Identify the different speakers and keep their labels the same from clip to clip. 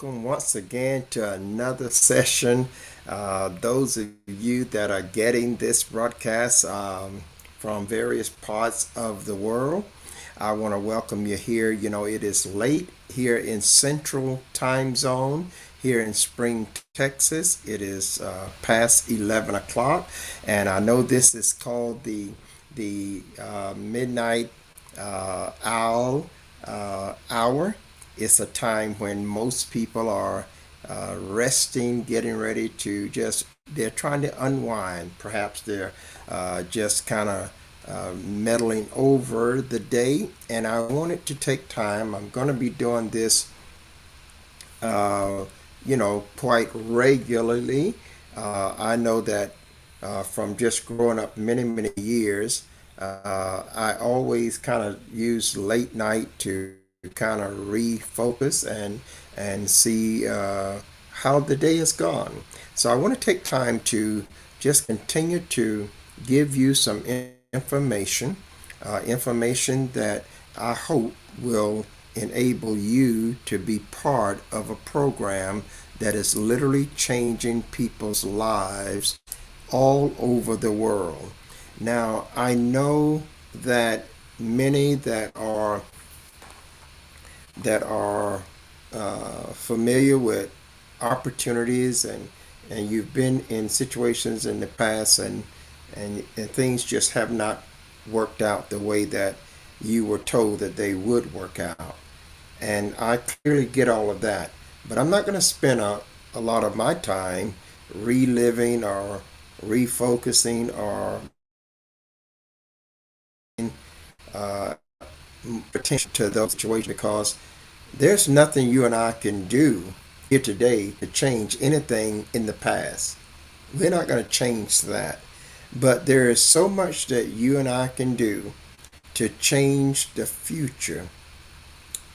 Speaker 1: welcome once again to another session. Those of you that are getting this broadcast from various parts of the world, I want to welcome you here. You know, it is late here in Central Time Zone here in Spring, Texas. It is past 11 o'clock, and I know this is called the midnight owl hour. It's a time when most people are resting, getting ready to they're trying to unwind. Perhaps they're just kind of meddling over the day. And I wanted to take time. I'm going to be doing this, uh, quite regularly. I know that from just growing up many, many years, I always kind of use late night to kind of refocus and see how the day has gone. So I want to take time to just continue to give you some information that I hope will enable you to be part of a program that is literally changing people's lives all over the world. Now, I know that many that are familiar with opportunities and you've been in situations in the past and things just have not worked out the way that you were told that they would work out. And I clearly get all of that. But I'm not going to spend a lot of my time reliving or refocusing or uh, attention to those situations because there's nothing you and I can do here today to change anything in the past. We're not going to change that. But there is so much that you and I can do to change the future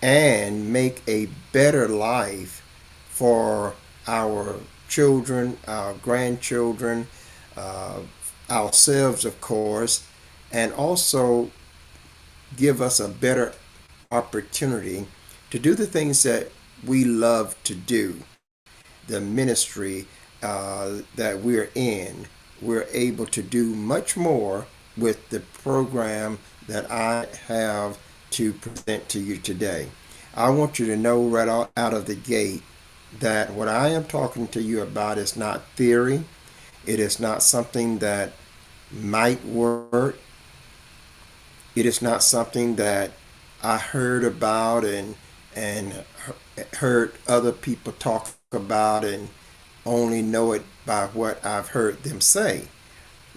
Speaker 1: and make a better life for our children, our grandchildren, uh, ourselves, of course, and also give us a better opportunity to do the things that we love to do. The ministry that we're in, we're able to do much more with the program that I have to present to you today. I want you to know right out of the gate that what I am talking to you about is not theory. It is not something that might work. It is not something that I heard about and heard other people talk about and only know it by what I've heard them say.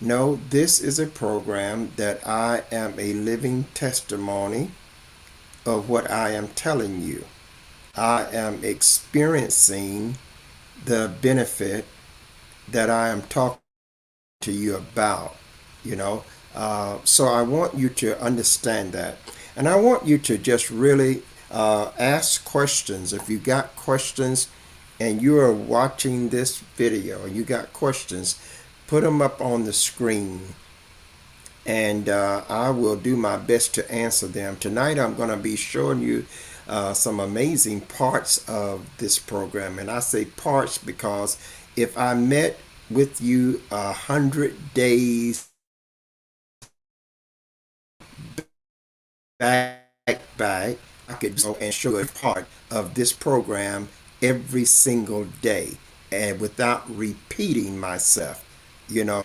Speaker 1: No, this is a program that I am a living testimony of what I am telling you. I am experiencing the benefit that I am talking to you about, you know. So I want you to understand that. And I want you to just really ask questions. If you got questions and you are watching this video and you got questions, put them up on the screen and I will do my best to answer them. Tonight I'm going to be showing you some amazing parts of this program. And I say parts because if I met with you 100 days back, I could go and show a part of this program every single day and without repeating myself.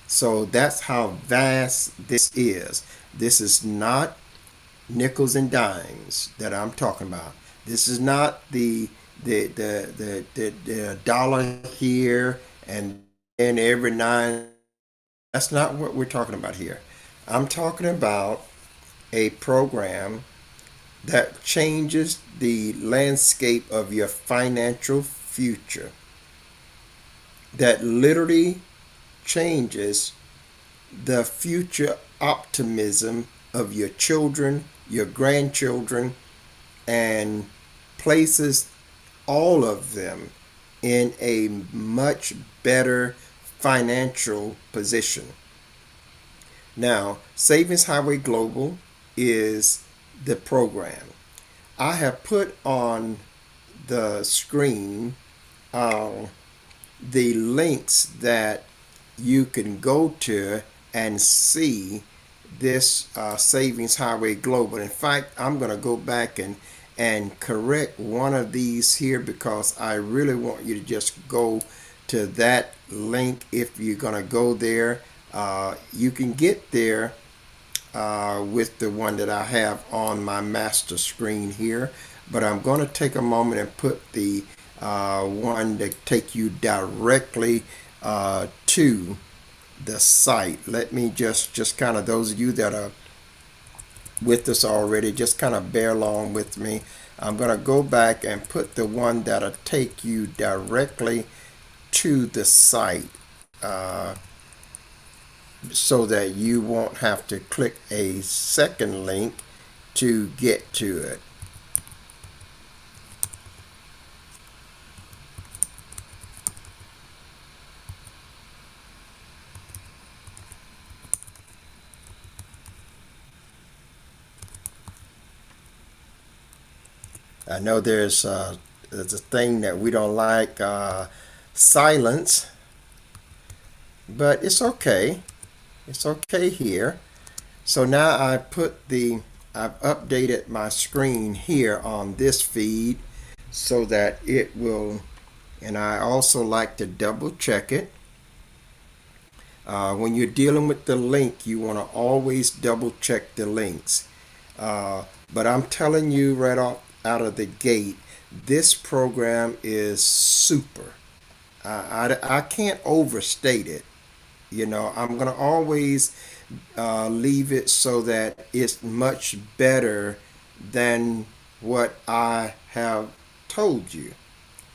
Speaker 1: So that's how vast this is. This is not nickels and dimes that I'm talking about. This is not the dollar here and then every nine. That's not what we're talking about here. I'm talking about a program that changes the landscape of your financial future, that literally changes the future optimism of your children, your grandchildren, and places all of them in a much better financial position. Now, Savings Highway Global is the program. I have put on the screen uh, the links that you can go to and see this Savings Highway Global. In fact, I'm going to go back and correct one of these here because I really want you to just go to that link if you're going to go there. You can get there with the one that I have on my master screen here, but I'm going to take a moment and put the one that take you directly to the site. Let me just kind of, those of you that are with us already, just kind of bear along with me. I'm going to go back and put the one that'll take you directly to the site so that you won't have to click a second link to get to it. I know there's a thing that we don't like, silence, but it's okay. It's okay here. So now I've updated my screen here on this feed so that it will, and I also like to double check it. When you're dealing with the link, you want to always double check the links. But I'm telling you right off out of the gate, this program is super. I can't overstate it. You know, I'm going to always leave it so that it's much better than what I have told you.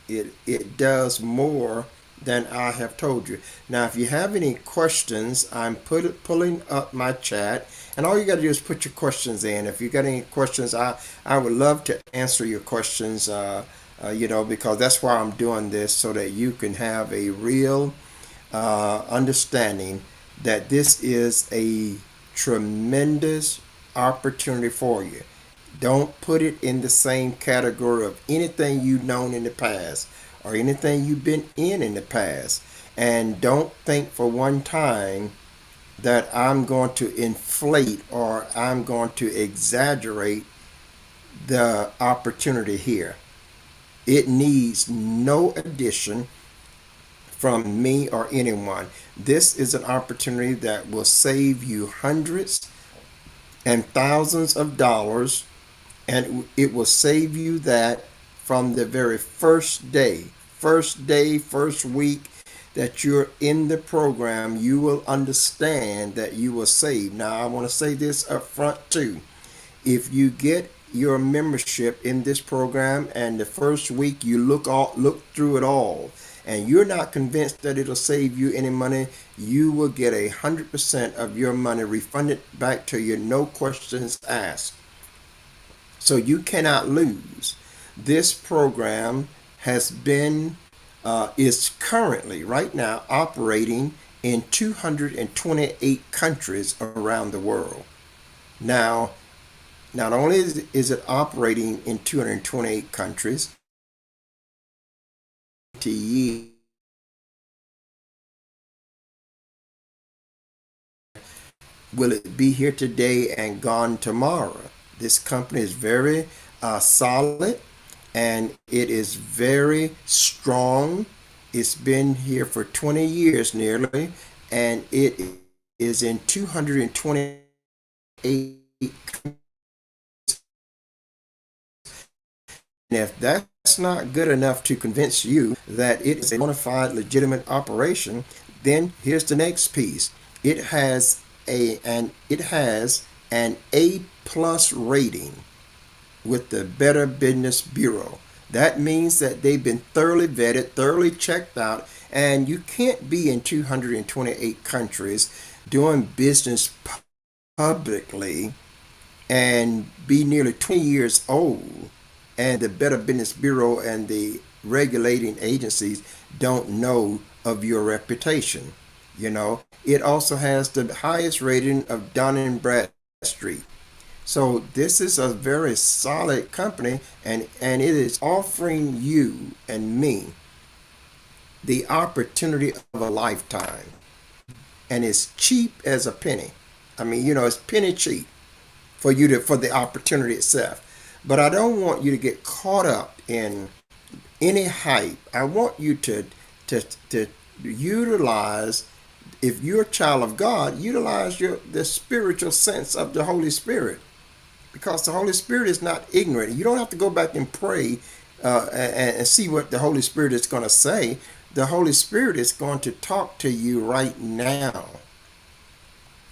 Speaker 1: It does more than I have told you. Now, if you have any questions, I'm pulling up my chat, and all you got to do is put your questions in. If you got any questions, I would love to answer your questions. Because that's why I'm doing this so that you can have a real understanding that this is a tremendous opportunity for you. Don't put it in the same category of anything you've known in the past or anything you've been in the past. And don't think for one time that I'm going to inflate or I'm going to exaggerate the opportunity here. It needs no addition from me or anyone. This is an opportunity that will save you hundreds and thousands of dollars, and it will save you that from the very first day, first week that you're in the program. You will understand that you will save. Now, I want to say this up front too. If you get your membership in this program and the first week you look through it all and you're not convinced that it'll save you any money, you will get 100% of your money refunded back to you, no questions asked. So you cannot lose. This program is currently right now operating in 228 countries around the world. Now, not only is it operating in 228 countries, will it be here today and gone tomorrow? This company is very solid and it is very strong. It's been here for 20 years nearly, and it is in 228. And if that's not good enough to convince you that it is a bona fide, legitimate operation, then here's the next piece. It has an A plus rating with the Better Business Bureau. That means that they've been thoroughly vetted, thoroughly checked out, and you can't be in 228 countries doing business publicly and be nearly 20 years old, and the Better Business Bureau and the regulating agencies don't know of your reputation. You know, it also has the highest rating of Dun and Bradstreet. So this is a very solid company, and it is offering you and me the opportunity of a lifetime. And it's cheap as a penny. I mean, it's penny cheap for you to for the opportunity itself. But I don't want you to get caught up in any hype. I want you to utilize, if you're a child of God, utilize the spiritual sense of the Holy Spirit, because the Holy Spirit is not ignorant. You don't have to go back and pray and see what the Holy Spirit is going to say. The Holy Spirit is going to talk to you right now.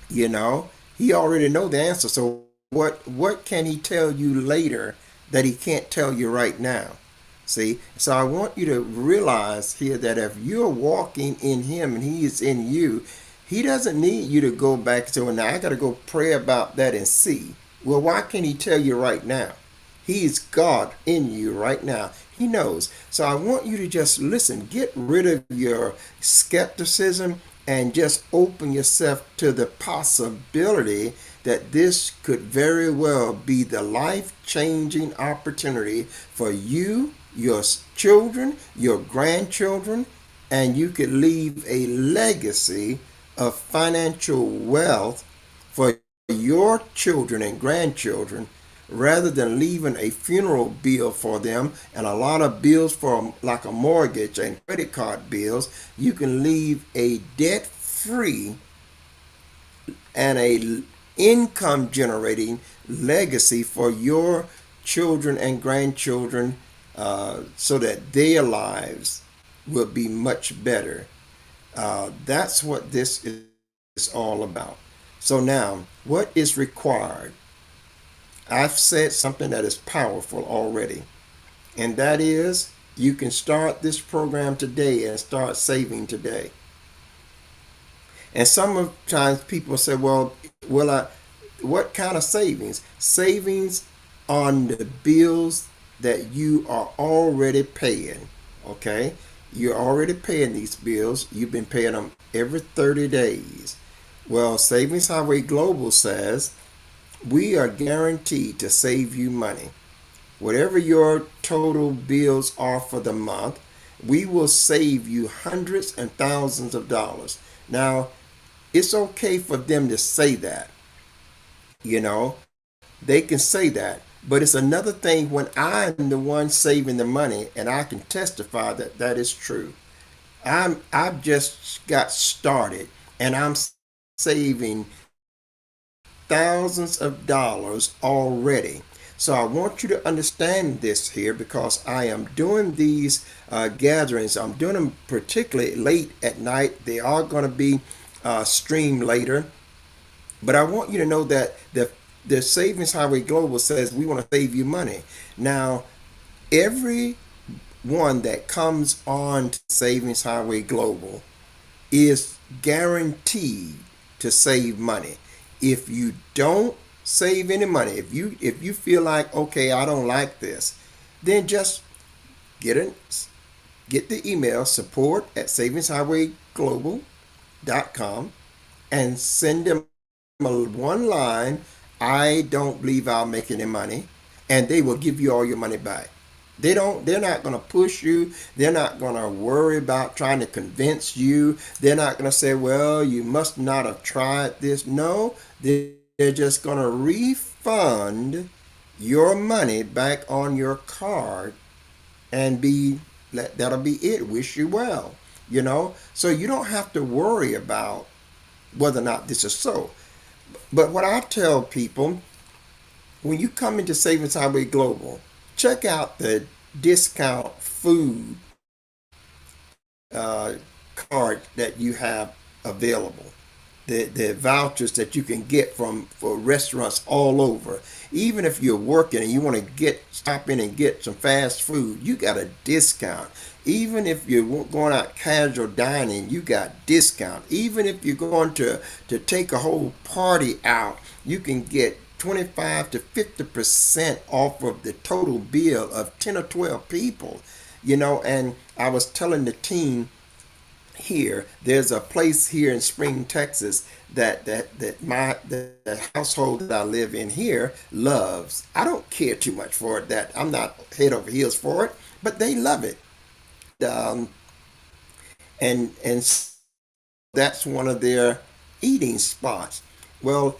Speaker 1: You know, He already know the answer. So what can He tell you later that He can't tell you right now? See, so I want you to realize here that if you're walking in Him and He is in you, He doesn't need you to go back and say, well, now I got to go pray about that and see. Well, why can't He tell you right now? He is God in you right now. He knows. So I want you to just listen, get rid of your skepticism and just open yourself to the possibility that this could very well be the life changing opportunity for you, your children, your grandchildren, and you could leave a legacy of financial wealth for your children and grandchildren, rather than leaving a funeral bill for them and a lot of bills for like a mortgage and credit card bills. You can leave a debt free and a income generating legacy for your children and grandchildren, so that their lives will be much better. That's what this is all about. So now, what is required? I've said something that is powerful already, and that is you can start this program today and start saving today. And sometimes people say, well, what kind of savings? Savings on the bills that you are already paying. Okay, you're already paying these bills. You've been paying them every 30 days. Well, Savings Highway Global says we are guaranteed to save you money. Whatever your total bills are for the month, we will save you hundreds and thousands of dollars. Now, it's okay for them to say that. You know, they can say that. But it's another thing when I'm the one saving the money and I can testify that that is true. I've just got started and I'm saving thousands of dollars already. So I want you to understand this here, because I am doing these gatherings. I'm doing them particularly late at night. They are going to be streamed later. But I want you to know that the Savings Highway Global says we want to save you money. Now, every one that comes on to Savings Highway Global is guaranteed to save money. If you don't save any money, if you feel like, okay, I don't like this, then just get it get the email support@savingshighwayglobal.com and send them one line, I don't believe I'll make any money, and they will give you all your money back. They're not going to push you. They're not going to worry about trying to convince you. They're not going to say, well, you must not have tried this. No, they're just going to refund your money back on your card, and that'll be it. Wish you well. So you don't have to worry about whether or not this is so. But what I tell people, when you come into Savings Highway Global, check out the discount food card that you have available. The vouchers that you can get for restaurants all over. Even if you're working and you want to stop in and get some fast food, you got a discount. Even if you're going out casual dining, you got discount. Even if you're going to take a whole party out, you can get 25 to 50% off of the total bill of 10 or 12 people. And I was telling the team here. There's a place here in Spring, Texas that the household that I live in here loves. I don't care too much for it. That I'm not head over heels for it, but they love it. Um, and that's one of their eating spots. Well,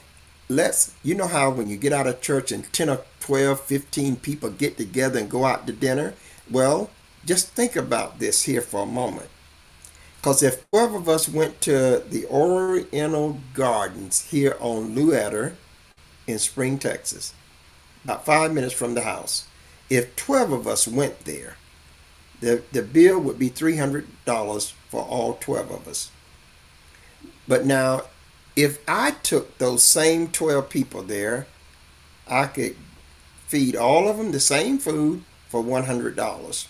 Speaker 1: you know how when you get out of church and 10 or 12, 15 people get together and go out to dinner? Well, just think about this here for a moment. Because if 12 of us went to the Oriental Gardens here on Luetter in Spring, Texas, about 5 minutes from the house, if 12 of us went there, the bill would be $300 for all 12 of us. But now, if I took those same 12 people there, I could feed all of them the same food for $100.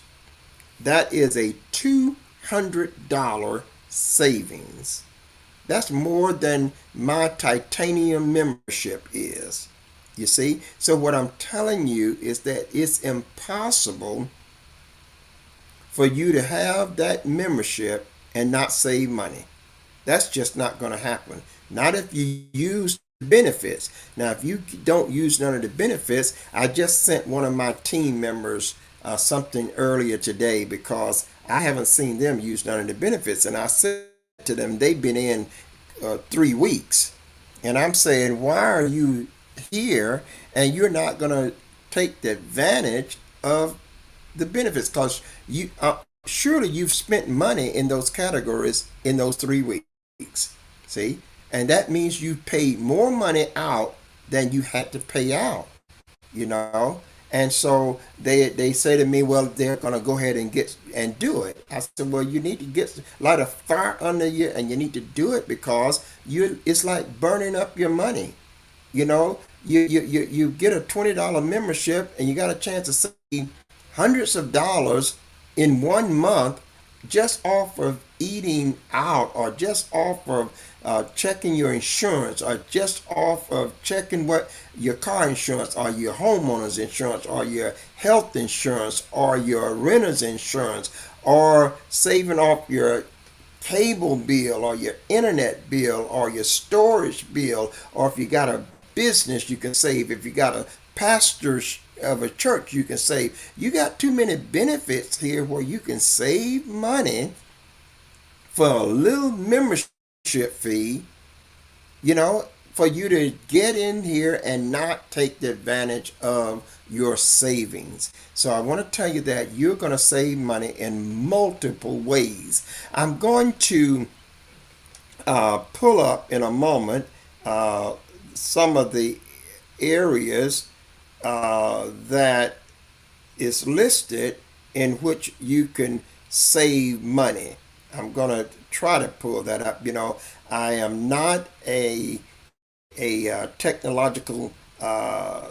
Speaker 1: That is a $200 savings. That's more than my titanium membership is. You see? So, what I'm telling you is that it's impossible for you to have that membership and not save money. That's just not going to happen. Not if you use benefits. Now, if you don't use none of the benefits, I just sent one of my team members something earlier today because I haven't seen them use none of the benefits. And I said to them, they've been in 3 weeks. And I'm saying, why are you here and you're not going to take the advantage of the benefits? Because surely you've spent money in those categories in those 3 weeks. See? And that means you paid more money out than you had to pay out, you know? And so they say to me, well, they're going to go ahead and get and do it. I said, well, you need to get light a fire under you, and you need to do it because it's like burning up your money. You know, you get a $20 membership and you got a chance to save hundreds of dollars in 1 month just off of eating out, or just off of checking your insurance, or just off of checking what your car insurance, or your homeowner's insurance, or your health insurance, or your renter's insurance, or saving off your cable bill, or your internet bill, or your storage bill, or if you got a business you can save, if you got a pastor of a church you can save. You got too many benefits here where you can save money for a little membership fee, you know, for you to get in here and not take the advantage of your savings. So I want to tell you that you're going to save money in multiple ways. I'm going to pull up in a moment some of the areas that is listed in which you can save money. I'm going to try to pull that up. You know, I am not a technological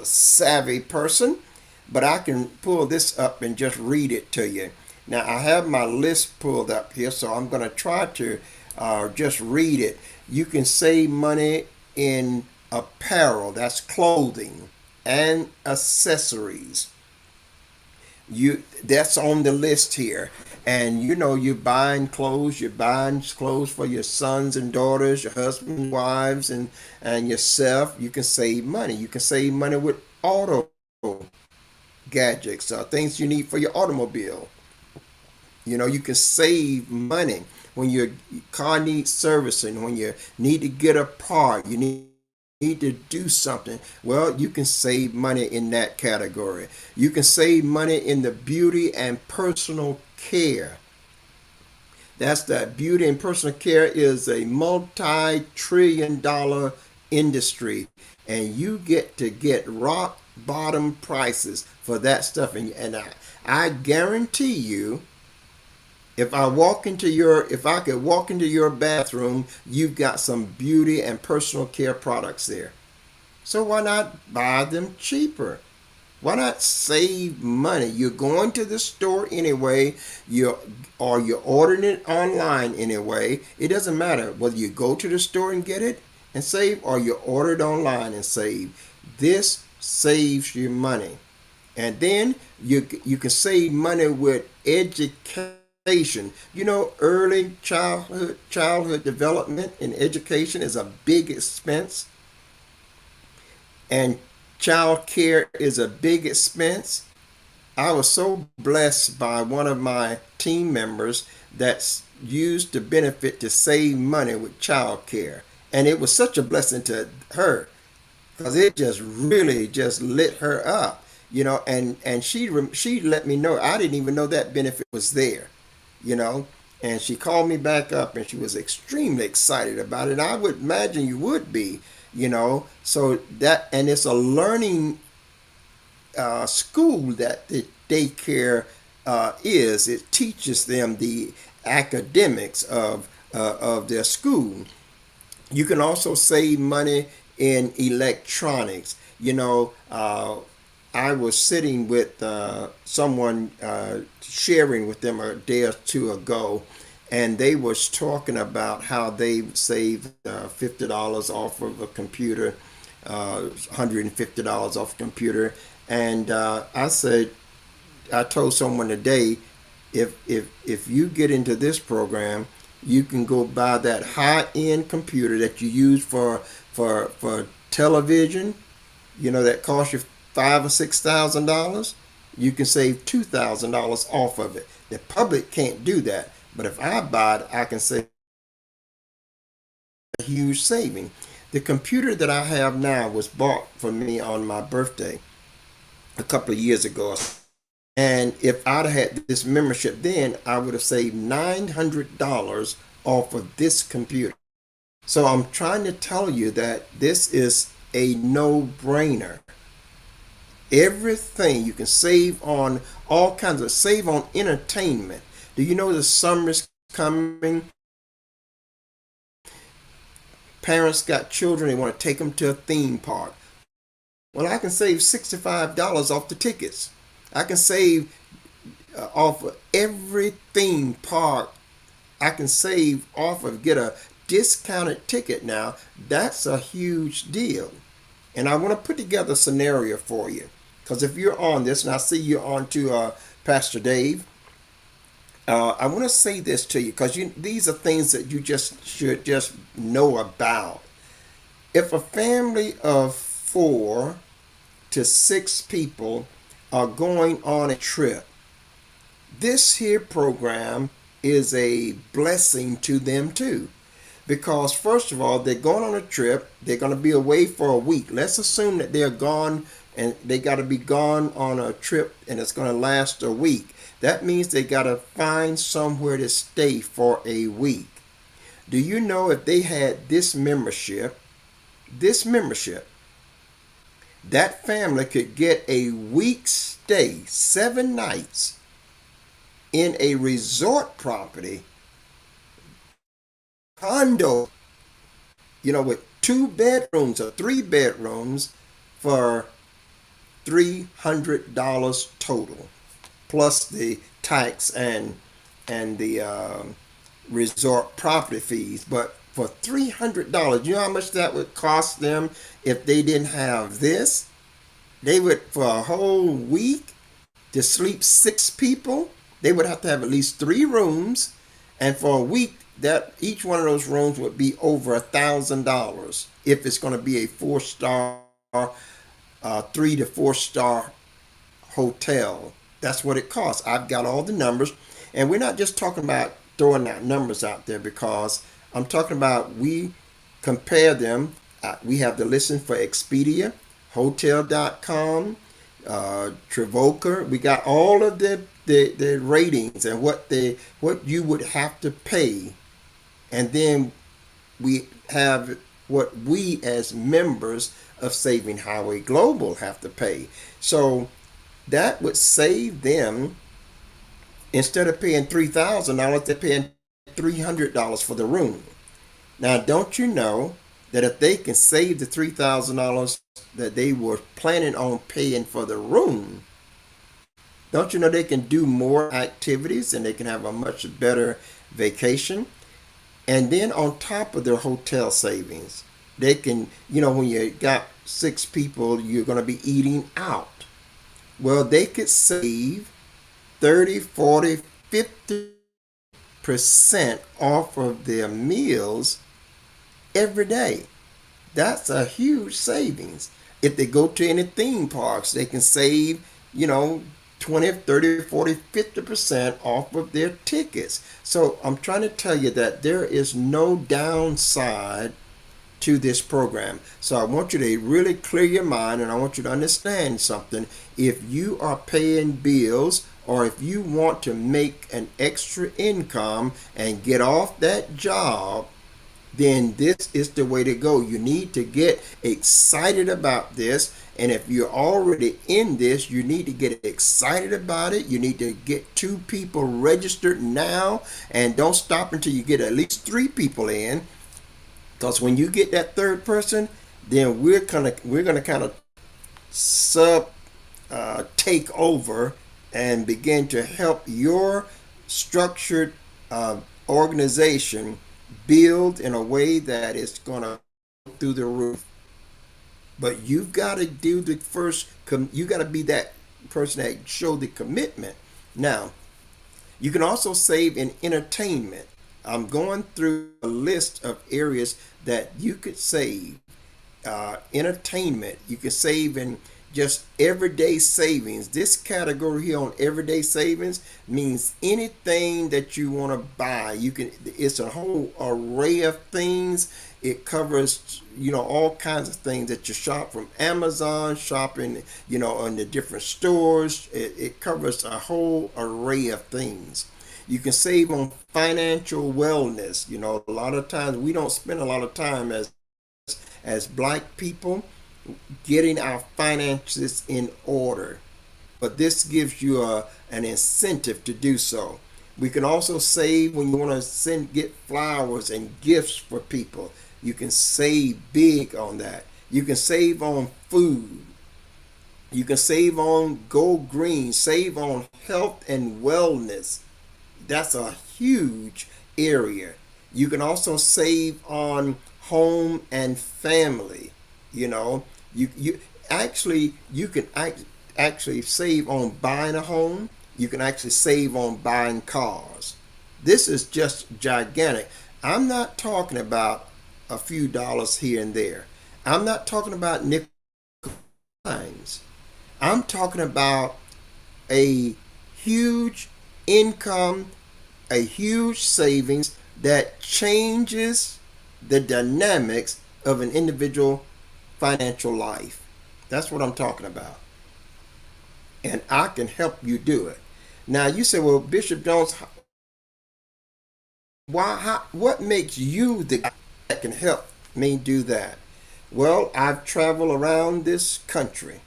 Speaker 1: savvy person, but I can pull this up and just read it to you. Now, I have my list pulled up here, so I'm going to try to just read it. You can save money in apparel, that's clothing, and accessories. That's on the list here. And you know, you're buying clothes for your sons and daughters, your husbands, wives, and yourself. You can save money. You can save money with auto gadgets, things you need for your automobile. You know, you can save money when your car needs servicing, when you need to get a part, you need to do something. Well, you can save money in that category. You can save money in the beauty and personal care. That's that beauty and personal care is a multi-trillion dollar industry, and you get to get rock bottom prices for that stuff. And I guarantee you, if I could walk into your bathroom, you've got some beauty and personal care products there. So why not buy them cheaper? Why not save money? You're going to the store anyway, you're ordering it online anyway. It doesn't matter whether you go to the store and get it and save, or you order it online and save. This saves you money. And then you can save money with education. education. You know, early childhood development and education is a big expense, and child care is a big expense. I was so blessed by one of my team members that's used the benefit to save money with child care. And it was such a blessing to her because it just really just lit her up, and she let me know I didn't even know that benefit was there, you know, and she called me back up and she was extremely excited about it. And I would imagine you would be, so that, and it's a learning school that the daycare is. It teaches them the academics of their school. You can also save money in electronics. I was sitting with someone, sharing with them a day or two ago, and they was talking about how they saved $50 off of a computer, $150 off a computer. And I told someone today, if you get into this program, you can go buy that high end computer that you use for television, that costs you $5,000 or $6,000. You can save $2,000 off of it. The public can't do that, but if I buy it, I can save a huge saving. The computer that I have now was bought for me on my birthday a couple of years ago. And if I'd had this membership then, I would have saved $900 off of this computer. So I'm trying to tell you that this is a no-brainer. Everything you can save on, all kinds of save on entertainment. Do you know the summer's coming? Parents got children, they want to take them to a theme park. Well, I can save $65 off the tickets. I can save off of every theme park. I can save off of, get a discounted ticket now. That's a huge deal. And I want to put together a scenario for you. Because if you're on this, and I see you're on to Pastor Dave, I want to say this to you because these are things that you just should just know about. If a family of 4 to 6 people are going on a trip, this here program is a blessing to them too. Because first of all, they're going on a trip, they're going to be away for a week. Let's assume that they're gone and they got to be gone on a trip and it's going to last a week. That means they got to find somewhere to stay for a week. Do you know if they had this membership, that family could get a week's stay, 7 nights in a resort property, condo, with 2 bedrooms or 3 bedrooms for $300 total, plus the tax and the resort property fees. But for $300, you know how much that would cost them if they didn't have this? They would, for a whole week, to sleep 6 people, they would have to have at least 3 rooms, and for a week, that each one of those rooms would be over $1,000 if it's going to be a 4-star, 3 to 4-star hotel. That's what it costs. I've got all the numbers, and we're not just talking about throwing out numbers out there, because I'm talking about we compare them. We have the listing for Expedia, Hotel.com, Trivoca. We got all of the ratings and what you would have to pay, and then we have what we as members of Saving Highway Global have to pay. So that would save them, instead of paying $3,000, they're paying $300 for the room. Now, don't you know that if they can save the $3,000 that they were planning on paying for the room, don't you know they can do more activities and they can have a much better vacation? And then on top of their hotel savings, they can, when you got 6 people, you're going to be eating out. Well, they could save 30, 40, 50 8% off of their meals every day. That's a huge savings. If they go to any theme parks, they can save, you know, 20, 30, 40, 50% off of their tickets. So I'm trying to tell you that there is no downside to this program. So I want you to really clear your mind, and I want you to understand something. If you are paying bills, or if you want to make an extra income and get off that job, then this is the way to go. You need to get excited about this. And if you're already in this, you need to get excited about it. You need to get 2 people registered now, and don't stop until you get at least 3 people in. Because when you get that third person, then we're gonna kind of sub take over and begin to help your structured organization build in a way that is going to go through the roof. But you've got to do the first. You got to be that person that show the commitment. Now, you can also save in entertainment. I'm going through a list of areas that you could save. Entertainment, you can save in just everyday savings. This category here on everyday savings means anything that you want to buy. You can. It's a whole array of things. It covers, all kinds of things that you shop from Amazon, shopping, in the different stores. It covers a whole array of things. You can save on financial wellness. A lot of times we don't spend a lot of time as black people getting our finances in order. But this gives you an incentive to do so. We can also save when you want to get flowers and gifts for people. You can save big on that. You can save on food. You can save on Go Green, save on health and wellness. That's a huge area. You can also save on home and family. You actually you can actually save on buying a home. You can actually save on buying cars. This is just gigantic. I'm not talking about a few dollars here and there. I'm not talking about nickel dimes. I'm talking about a huge income, a huge savings that changes the dynamics of an individual financial life. That's what I'm talking about. And I can help you do it. Now you say, well, Bishop Jones, what makes you the guy that can help me do that? Well, I've traveled around this country.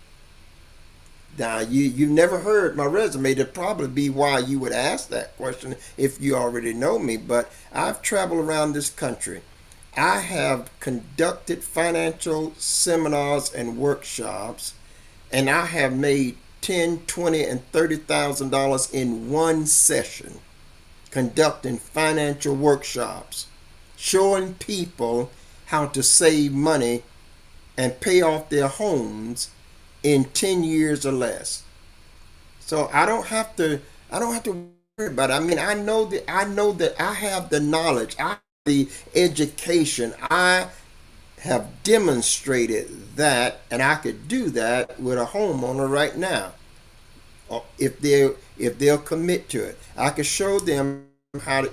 Speaker 1: Now, you've never heard my resume. That'd probably be why you would ask that question if you already know me. But I've traveled around this country. I have conducted financial seminars and workshops, and I have made 10, 20, and $30,000 in one session conducting financial workshops, showing people how to save money and pay off their homes in 10 years or less. So I don't have to worry about it. I mean, I know that I have the knowledge, I have the education. I have demonstrated that, and I could do that with a homeowner right now. If they'll commit to it. I could show them how to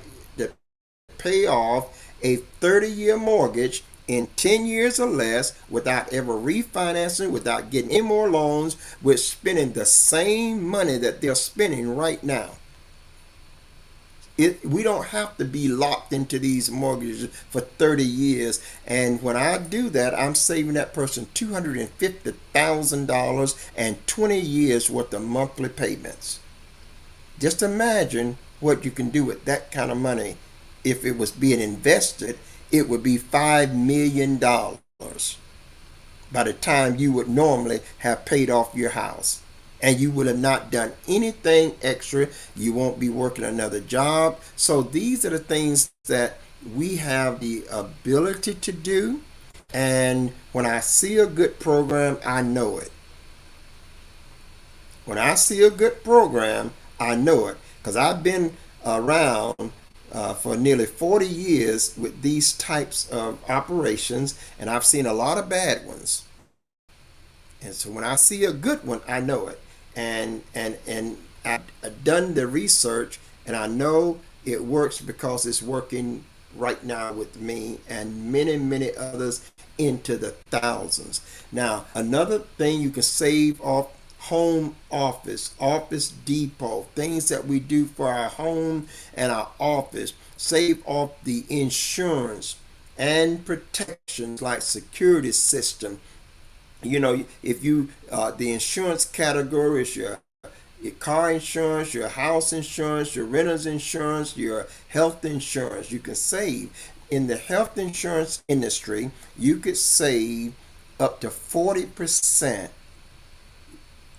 Speaker 1: pay off a 30-year mortgage in 10 years or less without ever refinancing, without getting any more loans, with spending the same money that they're spending right now. We don't have to be locked into these mortgages for 30 years. And when I do that, I'm saving that person $250,000 and 20 years worth of monthly payments. Just imagine what you can do with that kind of money. If it was being invested, it would be $5 million by the time you would normally have paid off your house. And you would have not done anything extra. You won't be working another job. So these are the things that we have the ability to do. And when I see a good program, I know it. When I see a good program, I know it. Because I've been around for nearly 40 years with these types of operations, and I've seen a lot of bad ones. And so when I see a good one, I know it. And I've done the research, and I know it works because it's working right now with me and many others into the thousands. Now, another thing you can save off: home office, office depot, things that we do for our home and our office. Save off the insurance and protections like security system. You know, if you the insurance category is your car insurance, your house insurance, your renter's insurance, your health insurance. You can save in the health insurance industry. You could save up to 40%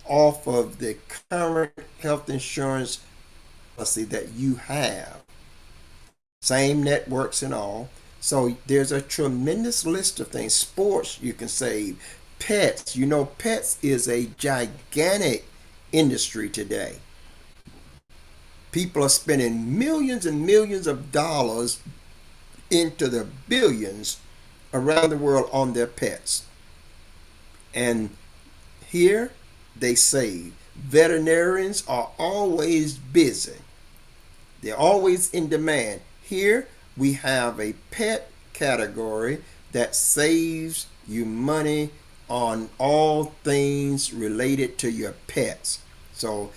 Speaker 1: off of the current health insurance policy that you have. Same networks and all. So there's a tremendous list of things. Sports, you can save. Pets, you know, pets is a gigantic industry today. People are spending millions and millions of dollars into the billions around the world on their pets. And here they save. Veterinarians are always busy. They're always in demand. Here we have a pet category that saves you money on all things related to your pets. So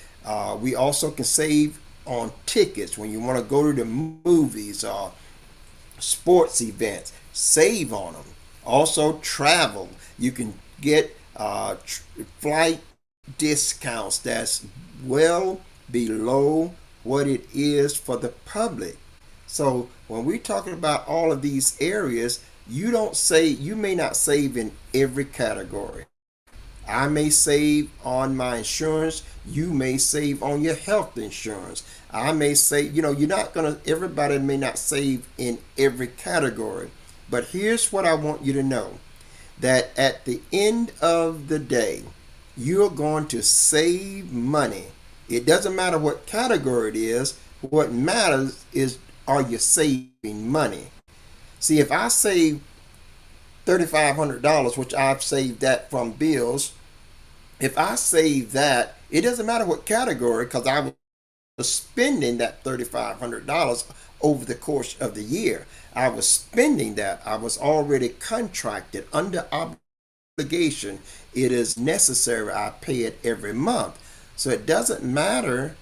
Speaker 1: we also can save on tickets when you want to go to the movies or sports events. Save on them. Also travel. You can get flight discounts that's well below what it is for the public. So when we're talking about all of these areas, you may not save in every category. I may save on my insurance. You may save on your health insurance. I may say, everybody may not save in every category. But here's what I want you to know: that at the end of the day, you're going to save money. It doesn't matter what category it is. What matters is, are you saving money? See, if I save $3,500, which I've saved that from bills, if I save that, it doesn't matter what category, because I was spending that $3,500 over the course of the year. I was spending that. I was already contracted under obligation. It is necessary I pay it every month. So it doesn't matter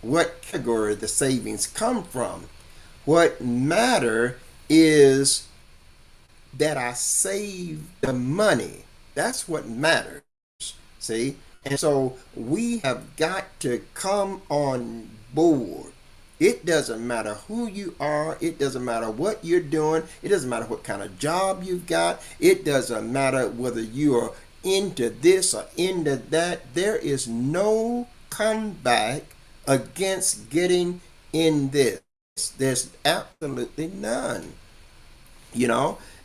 Speaker 1: what category the savings come from. What matter is that I save the money. That's what matters. See? And so we have got to come on board. It doesn't matter who you are. It doesn't matter what you're doing. It doesn't matter what kind of job you've got. It doesn't matter whether you are into this or into that. There is no comeback against getting in this. There's absolutely none.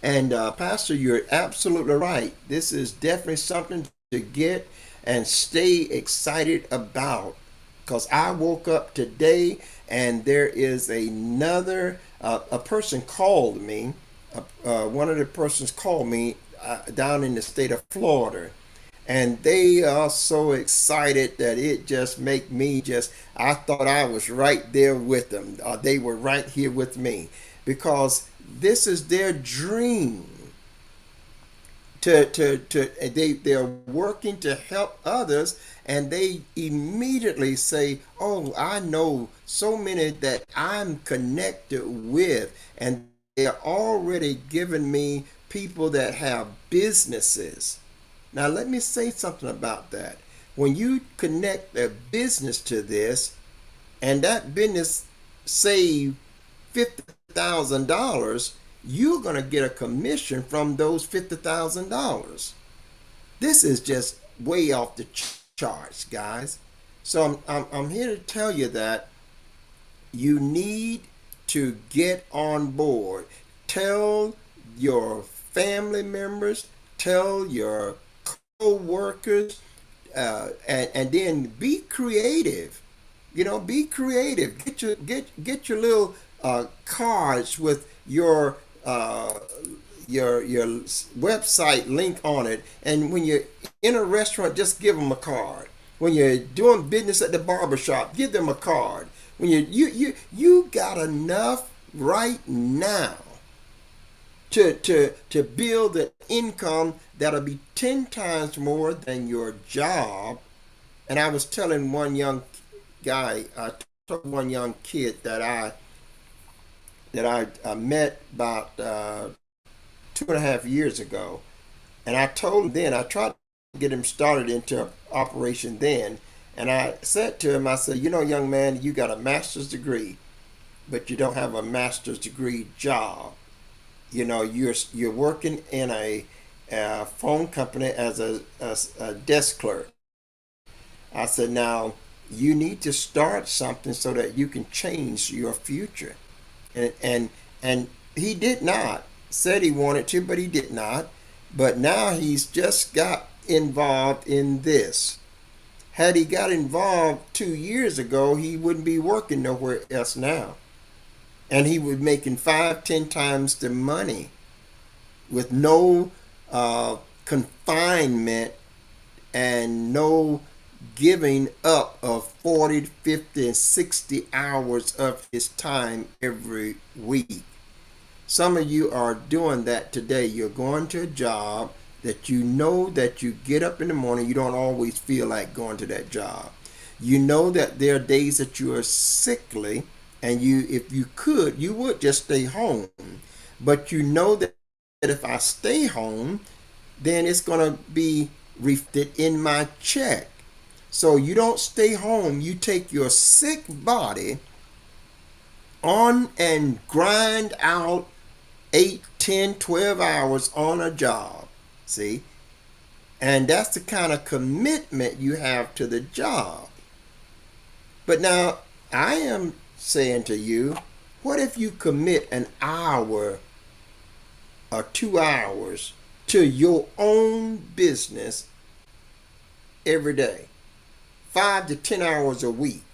Speaker 1: And Pastor, you're absolutely right. This is definitely something to get and stay excited about, because I woke up today and there is a person called me. One of the persons called me down in the state of Florida, and they are so excited that it just make me I thought I was right there with them. They were right here with me, because this is their dream. They're working to help others, and they immediately say, oh, I know so many that I'm connected with, and they're already giving me people that have businesses. Now let me say something about that. When you connect a business to this, and that business save $50,000, you're going to get a commission from those $50,000. This is just way off the charts, guys. So I'm here to tell you that you need to get on board. Tell your family members, tell your co-workers, and then be creative. Be creative. Get your little cards with your website link on it. And when you're in a restaurant, just give them a card. When you're doing business at the barber shop, give them a card. When you got enough right now to build an income that'll be 10 times more than your job. And I was telling one young guy, I told one young kid that I met about 2.5 years ago, and I told him then, I tried to get him started into operation then, and I said to him, I said, young man, you got a master's degree, but you don't have a master's degree job. You're working in a phone company as a desk clerk. I said, now you need to start something so that you can change your future. And he did not. Said he wanted to, but he did not. But now he's just got involved in this. Had he got involved 2 years ago, he wouldn't be working nowhere else now. And he would be making 5, 10 times the money with no confinement and no giving up of 40, 50, and 60 hours of his time every week. Some of you are doing that today. You're going to a job that you know that you get up in the morning, you don't always feel like going to that job. You know that there are days that you are sickly, and if you could, you would just stay home. But you know that if I stay home, then it's going to be reflected in my check. So you don't stay home. You take your sick body on and grind out 8, 10, 12 hours on a job. See? And that's the kind of commitment you have to the job. But now, I am saying to you, what if you commit an hour or 2 hours to your own business every day? 5 to 10 hours a week.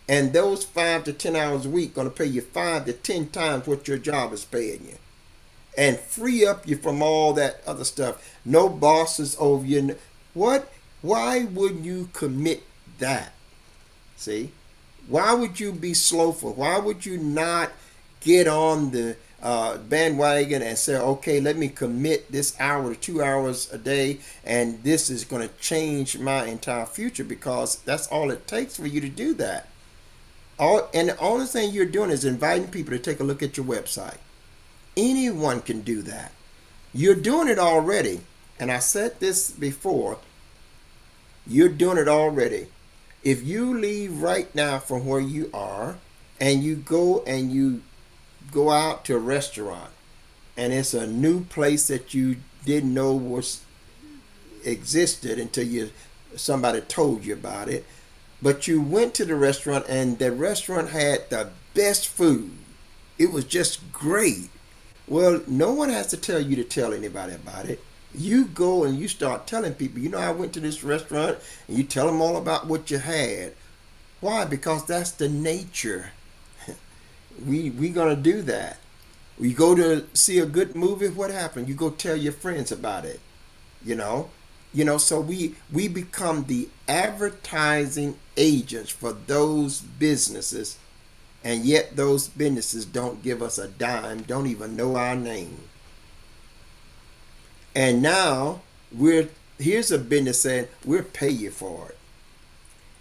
Speaker 1: And those 5 to 10 hours a week going to pay you 5 to 10 times what your job is paying you. And free up you from all that other stuff. No bosses over you. What? Why would you commit that? See? Why would you be slowful? Why would you not get on the bandwagon and say, okay, let me commit this hour to 2 hours a day, and this is going to change my entire future? Because that's all it takes for you to do that. And the only thing you're doing is inviting people to take a look at your website. Anyone can do that. You're doing it already. And I said this before. You're doing it already. If you leave right now from where you are and you go out to a restaurant, and it's a new place that you didn't know existed until somebody told you about it. But you went to the restaurant, and the restaurant had the best food. It was just great. Well, no one has to tell you to tell anybody about it. You go and you start telling people, I went to this restaurant, and you tell them all about what you had. Why? Because that's the nature. We gonna do that. You go to see a good movie, what happened? You go tell your friends about it. So we become the advertising agents for those businesses, and yet those businesses don't give us a dime, don't even know our name. And now here's a business saying we'll pay you for it.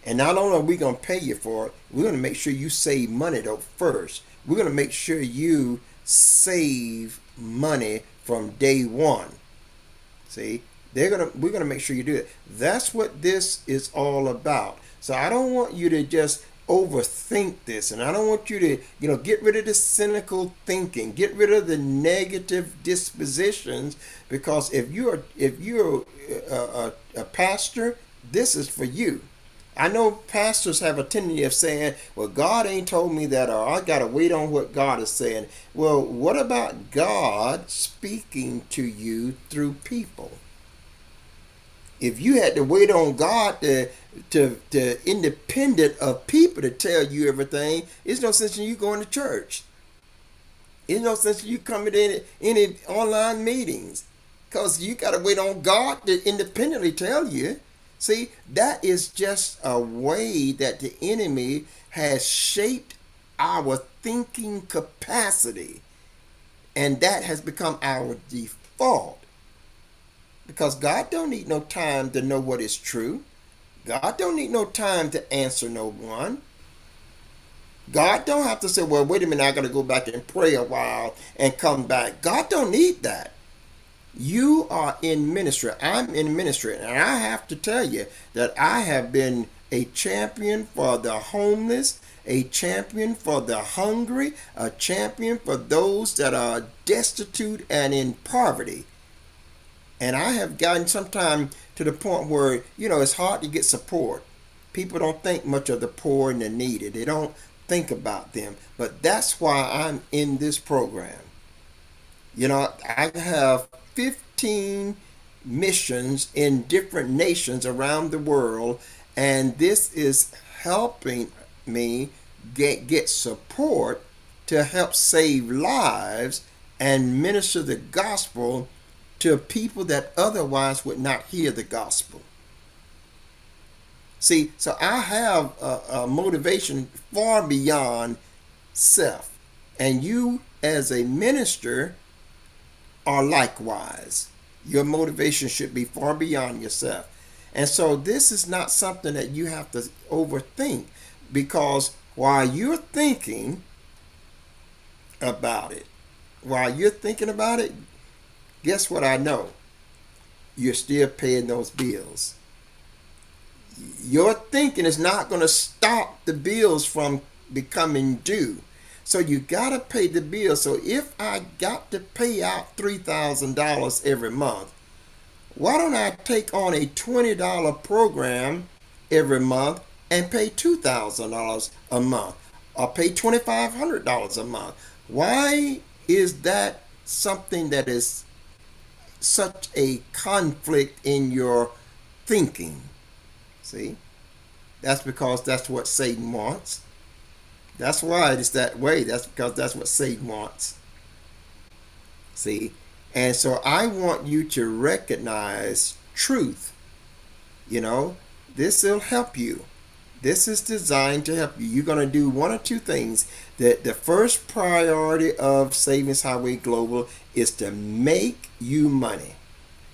Speaker 1: And not only are we going to pay you for it, we're going to make sure you save money though first. We're going to make sure you save money from day one. See? We're going to make sure you do it. That's what this is all about. So I don't want you to just overthink this, and I don't want you to get rid of the cynical thinking, get rid of the negative dispositions, because if you're a pastor, this is for you. I know pastors have a tendency of saying, well, God ain't told me that, or I got to wait on what God is saying. Well, what about God speaking to you through people? If you had to wait on God to independent of people to tell you everything, it's no sense in you going to church. It's no sense in you coming to any online meetings, because you got to wait on God to independently tell you. See, that is just a way that the enemy has shaped our thinking capacity, and that has become our default. Because God don't need no time to know what is true. God don't need no time to answer no one. God don't have to say, well, wait a minute, I got to go back and pray a while and come back. God don't need that. You are in ministry. I'm in ministry. And I have to tell you that I have been a champion for the homeless, a champion for the hungry, a champion for those that are destitute and in poverty. And I have gotten sometime to the point where, it's hard to get support. People don't think much of the poor and the needy. They don't think about them. But that's why I'm in this program. I have 15 missions in different nations around the world, and this is helping me get support to help save lives and minister the gospel to people that otherwise would not hear the gospel. See, so I have a motivation far beyond self. And you, as a minister, are likewise. Your motivation should be far beyond yourself. And so this is not something that you have to overthink, because while you're thinking about it, guess what I know? You're still paying those bills. Your thinking is not going to stop the bills from becoming due. So you got to pay the bill. So if I got to pay out $3,000 every month, why don't I take on a $20 program every month and pay $2,000 a month, or pay $2,500 a month? Why is that something that is such a conflict in your thinking? See, that's because that's what Satan wants. That's why it's that way. That's because that's what Satan wants. See, and so I want you to recognize truth. This will help you. This is designed to help you. You're going to do one or two things. The first priority of Savings Highway Global is to make you money,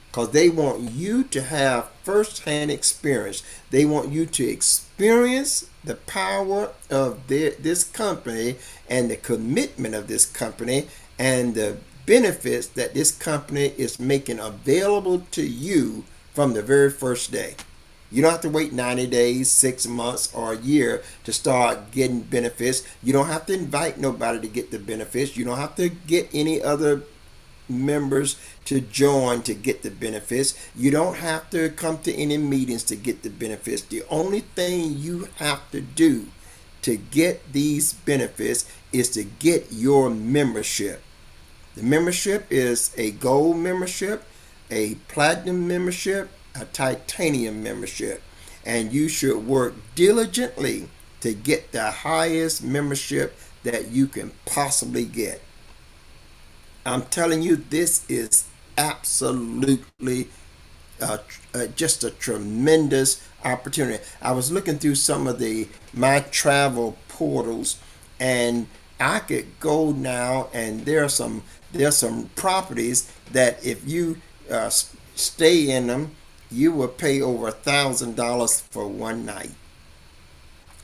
Speaker 1: because they want you to have first-hand experience. They want you to experience the power of this company and the commitment of this company and the benefits that this company is making available to you from the very first day. You don't have to wait 90 days, 6 months, or a year to start getting benefits. You don't have to invite nobody to get the benefits. You don't have to get any other members to join to get the benefits. You don't have to come to any meetings to get the benefits. The only thing you have to do to get these benefits is to get your membership. The membership is a gold membership, a platinum membership, a titanium membership, and you should work diligently to get the highest membership that you can possibly get. I'm telling you, this is absolutely just a tremendous opportunity. I was looking through some of my travel portals, and I could go now, and there's some properties that if you stay in them, you will pay over $1,000 for one night,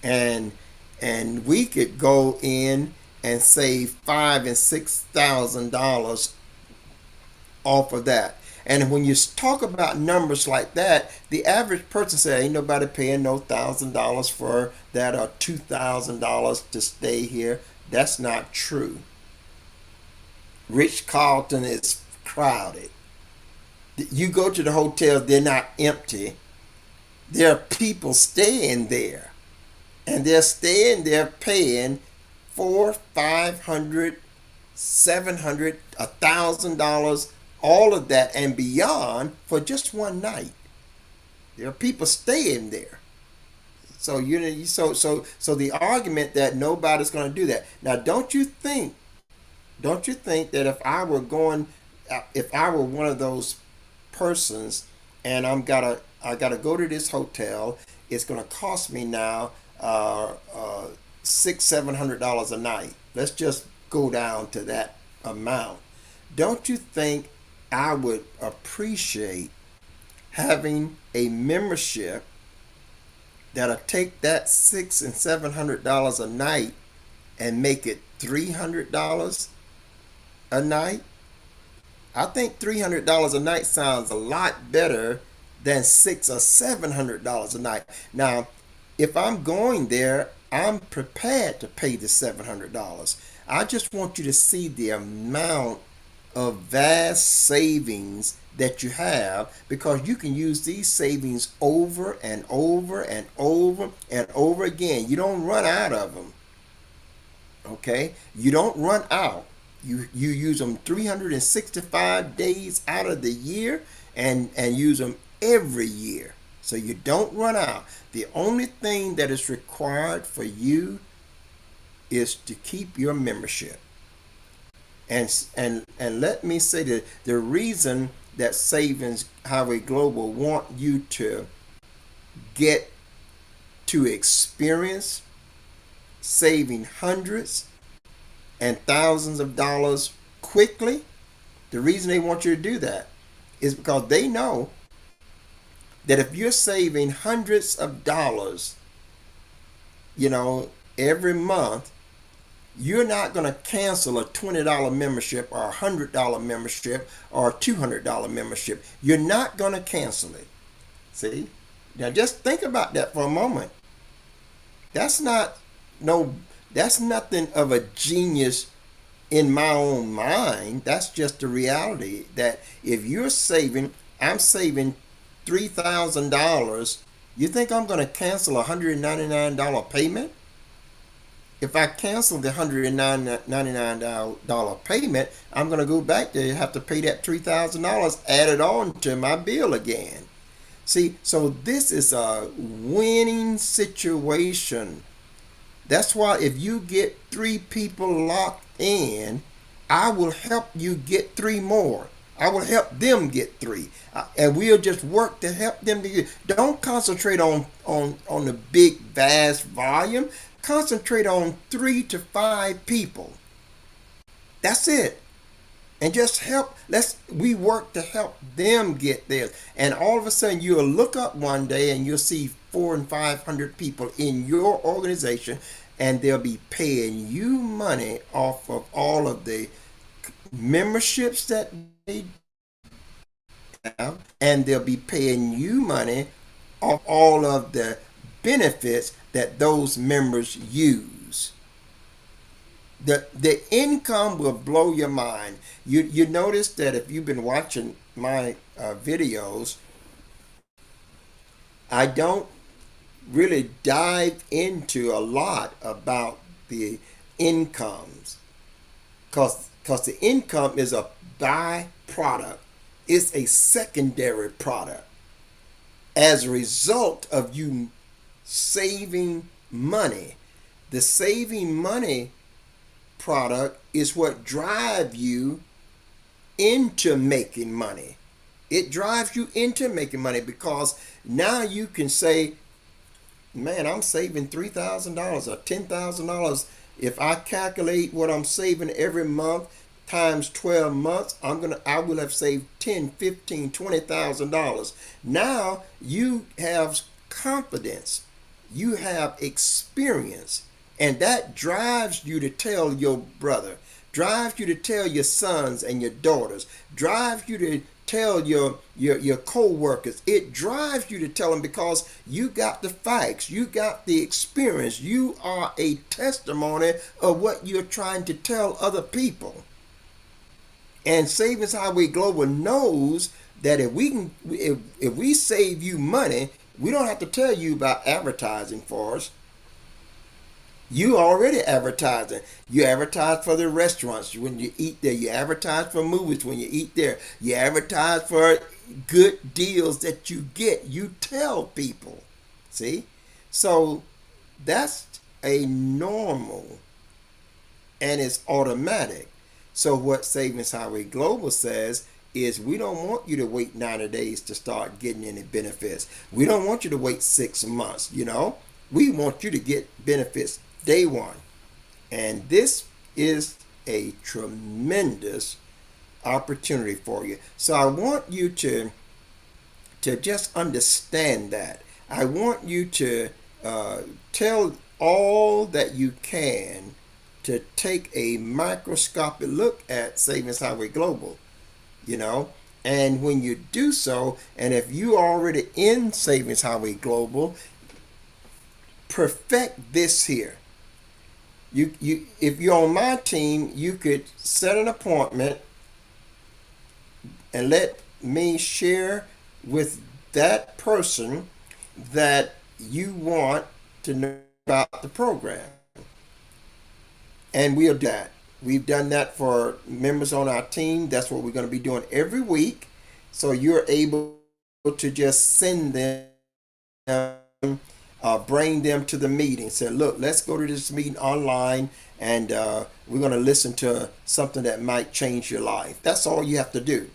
Speaker 1: and we could go in and save $5,000 and $6,000 off of that. And when you talk about numbers like that, the average person says, ain't nobody paying no $1,000 for that or $2,000 to stay here. That's not true. Rich Carlton is crowded. You go to the hotels, they're not empty. There are people staying there. And they're staying there paying $400, $500, $700, $1,000, all of that and beyond for just one night. There are people staying there. So so the argument that nobody's going to do that. Now, don't you think that if I were one of those persons, and I gotta go to this hotel, it's gonna cost me now $600-700 a night. Let's just go down to that amount. Don't you think I would appreciate having a membership that'll take that $600 and $700 a night and make it $300 a night? I think $300 a night sounds a lot better than $600 or $700 a night. Now, if I'm going there, I'm prepared to pay the $700. I just want you to see the amount of vast savings that you have, because you can use these savings over and over and over and over again. You don't run out of them. Okay? You don't run out. You use them 365 days out of the year, and use them every year. So you don't run out. The only thing that is required for you is to keep your membership. And let me say that the reason that Savings Highway Global want you to get to experience saving hundreds and thousands of dollars quickly, the reason they want you to do that is because they know that if you're saving hundreds of dollars, every month, you're not going to cancel a $20 membership or a $100 membership or a $200 membership. You're not going to cancel it. See? Now just think about that for a moment. That's not that's nothing of a genius in my own mind. That's just the reality that if I'm saving $3,000, you think I'm going to cancel a $199 payment? If I cancel the $199 payment, I'm going to go back to have to pay that $3,000 added on to my bill again. See, so this is a winning situation. That's why if you get 3 people locked in, I will help you get 3 more. I will help them get 3, and we'll just work to help them to get. Don't concentrate on the big vast volume. Concentrate on 3 to 5 people. That's it. And just we work to help them get there. And all of a sudden you'll look up one day and you'll see 400 and 500 people in your organization, and they'll be paying you money off of all of the memberships that they have, and they'll be paying you money off all of the benefits that those members use. The income will blow your mind. You notice that if you've been watching my videos, I don't really dive into a lot about the incomes, because the income is a byproduct. It's a secondary product as a result of you saving money. The saving money product is what drives you into making money. It drives you into making money because now you can say, man, I'm saving $3,000 or $10,000. If I calculate what I'm saving every month times 12 months, I will have saved $10, $15, $20,000. Now you have confidence. You have experience, and that drives you to tell your brother, drives you to tell your sons and your daughters, drives you to tell your co-workers. It drives you to tell them because you got the facts, you got the experience, you are a testimony of what you're trying to tell other people. And Savings Highway Global knows that if we save you money, we don't have to tell you about advertising for us. You already advertising. You advertise for the restaurants when you eat there. You advertise for movies when you eat there. You advertise for good deals that you get. You tell people. See? So that's a normal and it's automatic. So what Savings Highway Global says is we don't want you to wait 90 days to start getting any benefits. We don't want you to wait 6 months, you know. We want you to get benefits day one. And this is a tremendous opportunity for you. So I want you to just understand that. I want you to tell all that you can to take a microscopic look at Savings Highway Global, you know. And when you do so, and if you are already in Savings Highway Global, perfect this here. If you're on my team, you could set an appointment and let me share with that person that you want to know about the program. And we'll do that. We've done that for members on our team. That's what we're going to be doing every week. So you're able to just send them, bring them to the meeting. Say, look, let's go to this meeting online and we're going to listen to something that might change your life. That's all you have to do.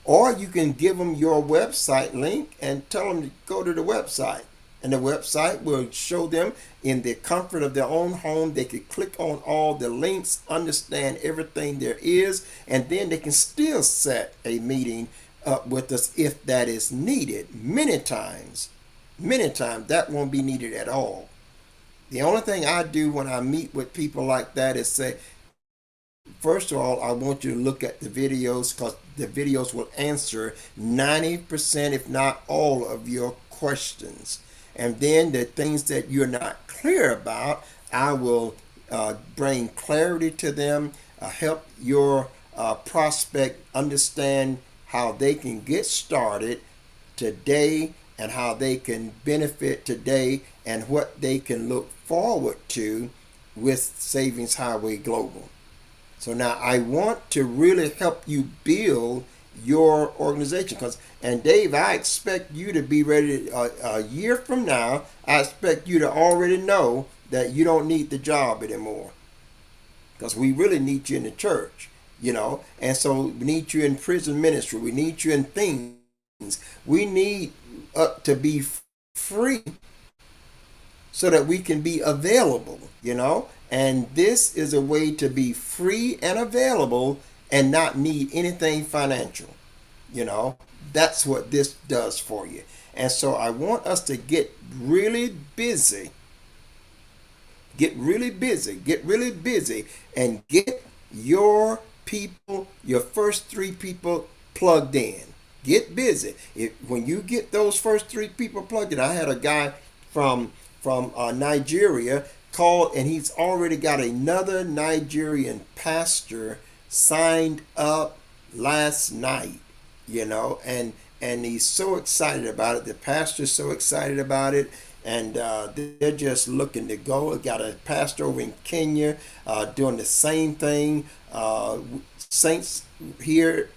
Speaker 1: Or you can give them your website link and tell them to go to the website. And the website will show them in the comfort of their own home. They can click on all the links, understand everything there is, and then they can still set a meeting up with us if that is needed. Many times that won't be needed at all. The only thing I do when I meet with people like that is say, first of all, I want you to look at the videos because the videos will answer 90%, if not all, of your questions. And then the things that you're not clear about, I will bring clarity to them, help your prospect understand how they can get started today and how they can benefit today and what they can look forward to with Savings Highway Global. So now I want to really help you build your organization and Dave, I expect you to be ready a year from now. I expect you to already know that you don't need the job anymore because we really need you in the church, you know. And so we need you in prison ministry. We need you in things. We need to be free so that we can be available, you know. And this is a way to be free and available and not need anything financial, you know. That's what this does for you. And so I want us to get really busy, and get your people, your first three people plugged in. Get busy. When you get those first three people plugged in, I had a guy from Nigeria called, and he's already got another Nigerian pastor signed up last night, you know, and he's so excited about it. The pastor's so excited about it, and they're just looking to go. Got a pastor over in Kenya doing the same thing. Saints here,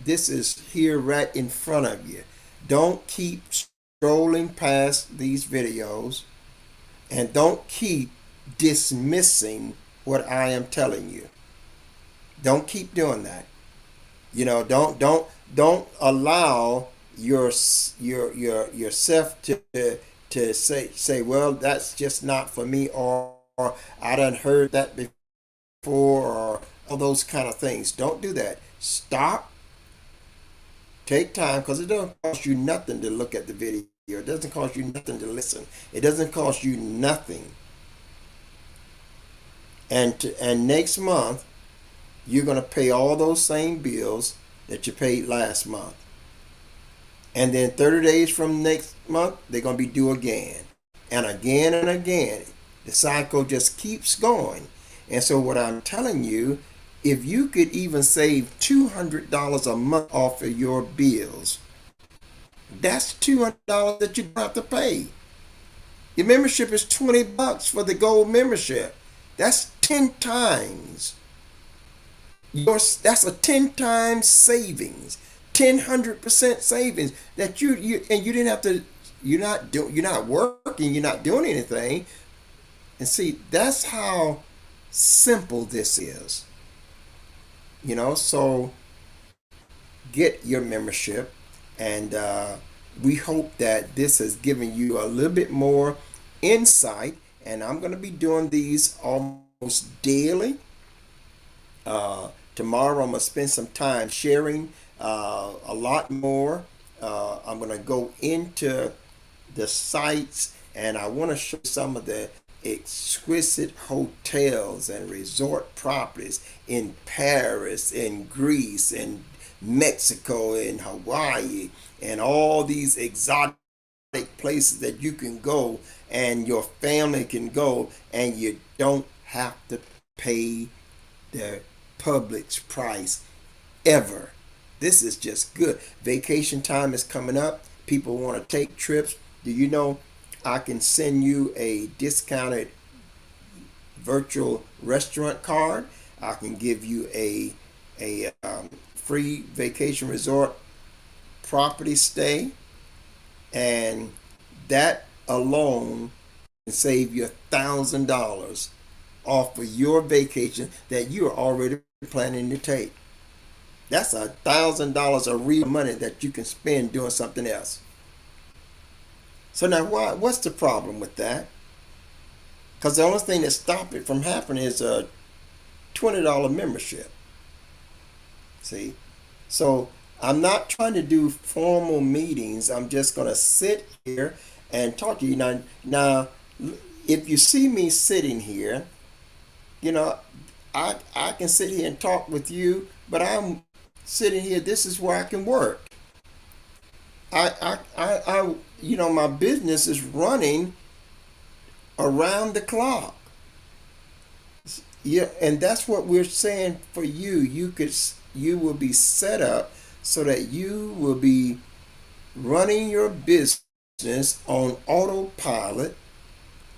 Speaker 1: this is here right in front of you. Don't keep scrolling past these videos, and don't keep dismissing what I am telling you. Don't keep doing that. You know, don't allow yourself to say, well, that's just not for me, or I done heard that before, or all those kind of things. Don't do that. Stop. Take time, because it doesn't cost you nothing to look at the video. It doesn't cost you nothing to listen. It doesn't cost you nothing. And next month, you're going to pay all those same bills that you paid last month. And then 30 days from next month, they're going to be due again. And again and again. The cycle just keeps going. And so what I'm telling you, if you could even save $200 a month off of your bills, that's $200 that you don't have to pay. Your membership is $20 for the gold membership. That's 10 times. That's a 10 times savings. 100% savings that you didn't have to, you're not working, you're not doing anything. And see, that's how simple this is. So get your membership, and we hope that this has given you a little bit more insight. And I'm going to be doing these almost daily. Tomorrow, I'm going to spend some time sharing a lot more. I'm going to go into the sites, and I want to show some of the exquisite hotels and resort properties in Paris, in Greece, in Mexico, in Hawaii, and all these exotic places that you can go and your family can go, and you don't have to pay the public's price ever. This is just good. Vacation time is coming up. People want to take trips. Do you know I can send you a discounted virtual restaurant card? I can give you a free vacation resort property stay, and that alone can save you $1,000 off of your vacation that you are already planning to take. That's $1,000 of real money that you can spend doing something else. So now, what's the problem with that? Because the only thing that stops it from happening is a $20 membership. See, so I'm not trying to do formal meetings. I'm just going to sit here and talk to you. Now, if you see me sitting here, you know, I can sit here and talk with you, but I'm sitting here. This is where I can work. My business is running around the clock. Yeah, and that's what we're saying for you. You will be set up so that you will be running your business on autopilot,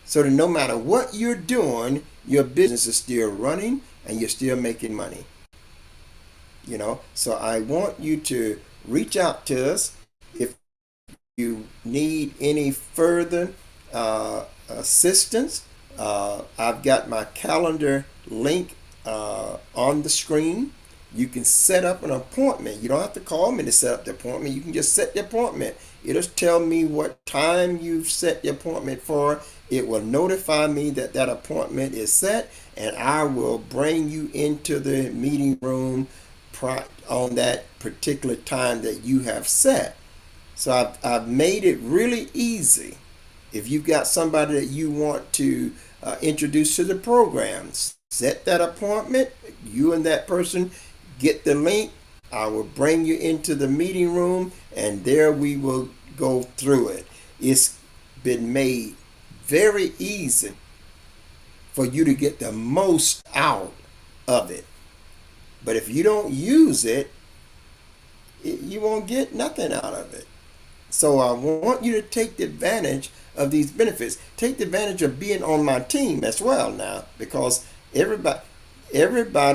Speaker 1: so that no matter what you're doing, your business is still running and you're still making money. So I want you to reach out to us if you need any further assistance. I've got my calendar link on the screen. You can set up an appointment. You don't have to call me to set up the appointment. You can just set the appointment. It'll tell me what time you've set the appointment for. It will notify me that that appointment is set, and I will bring you into the meeting room on that particular time that you have set. So I've made it really easy. If you've got somebody that you want to introduce to the program, set that appointment. You and that person get the link. I will bring you into the meeting room, and there we will go through it. It's been made very easy for you to get the most out of it. But if you don't use it, you won't get nothing out of it. So I want you to take the advantage of these benefits. Take the advantage of being on my team as well now, because everybody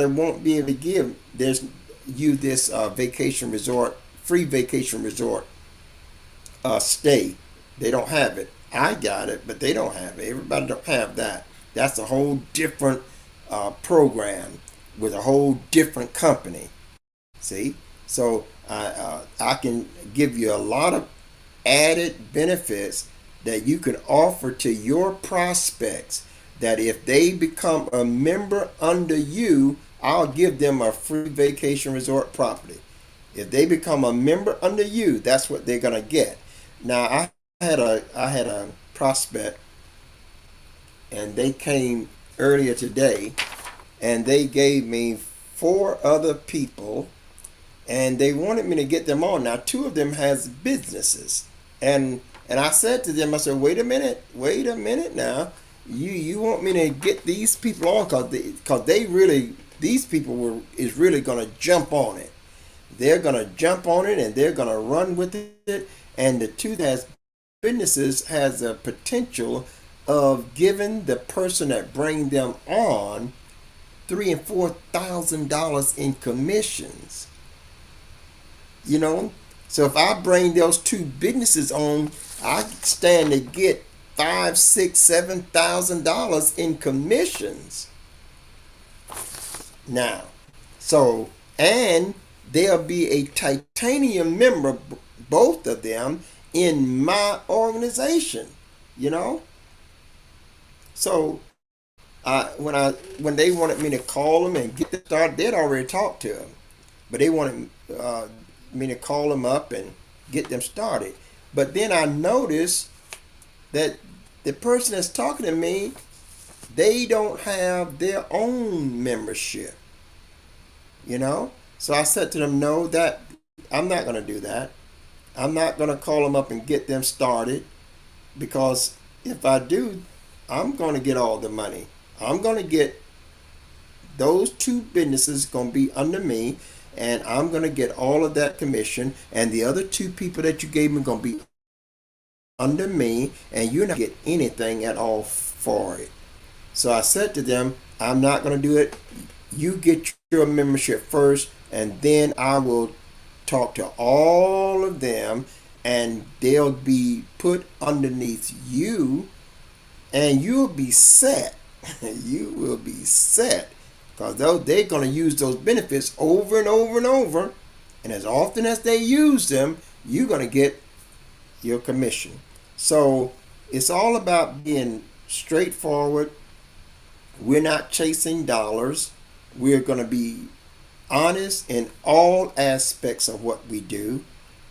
Speaker 1: won't be able to give this free vacation resort stay. They don't have it. I got it, but they don't have it. Everybody don't have that. That's a whole different program with a whole different company. See, so I can give you a lot of added benefits that you can offer to your prospects, that if they become a member under you, I'll give them a free vacation resort property. If they become a member under you, that's what they're gonna get. Now I had a prospect, and they came earlier today, and they gave me 4 other people, and they wanted me to get them on. Now 2 of them has businesses, and I said to them, I said, wait a minute now. You want me to get these people on, because these people is really going to jump on it. They're going to jump on it, and they're going to run with it. And the 2 that has businesses has a potential of giving the person that bring them on $3,000 and $4,000 in commissions. You know, so if I bring those two businesses on, I stand to get five, six, $7,000 in commissions. Now, so and they'll be a titanium member, both of them, in my organization. You know, so when they wanted me to call them and get them started, they'd already talked to them, but they wanted me to call them up and get them started. But then I noticed that the person that's talking to me, they don't have their own membership. You know, so I said to them, no, that I'm not going to do that. I'm not going to call them up and get them started, because if I do, I'm going to get all the money. I'm going to get those two businesses going to be under me, and I'm going to get all of that commission, and the other two people that you gave me going to be under me, and you're not going to get anything at all for it. So I said to them, I'm not going to do it. You get your membership first, and then I will talk to all of them, and they'll be put underneath you, and you'll be set. You will be set, because they're going to use those benefits over and over and over, and as often as they use them, you're going to get your commission. So it's all about being straightforward. We're not chasing dollars. We're going to be honest in all aspects of what we do,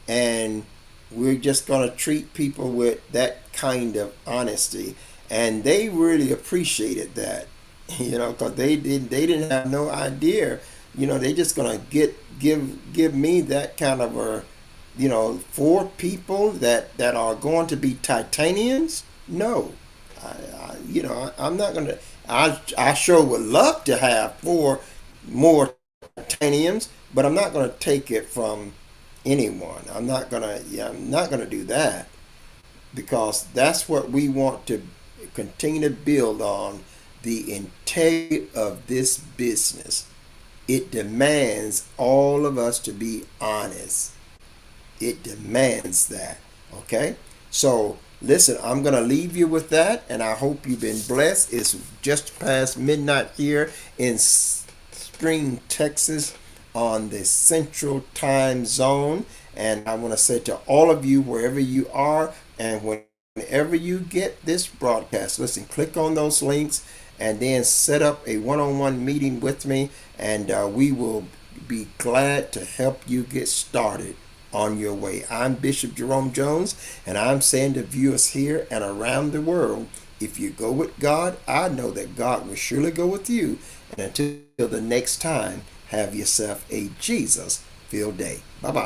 Speaker 1: and we're just going to treat people with that kind of honesty. And they really appreciated that, because they didn't have no idea. They just going to give me that kind of a, for people that are going to be titaniums. No, I'm not going to. I sure would love to have 4 more titaniums, but I'm not going to take it from anyone. I'm not gonna. Yeah, I'm not going to do that, because that's what we want to continue to build on, the integrity of this business. It demands all of us to be honest. It demands that. Okay? So, listen, I'm going to leave you with that, and I hope you've been blessed. It's just past midnight here in Spring, Texas, on the Central Time Zone. And I want to say to all of you, wherever you are, and whenever you get this broadcast, listen, click on those links and then set up a one-on-one meeting with me, and we will be glad to help you get started on your way. I'm Bishop Jerome Jones, and I'm saying to viewers here and around the world, if you go with God, I know that God will surely go with you. And until the next time, have yourself a Jesus-filled day. Bye-bye.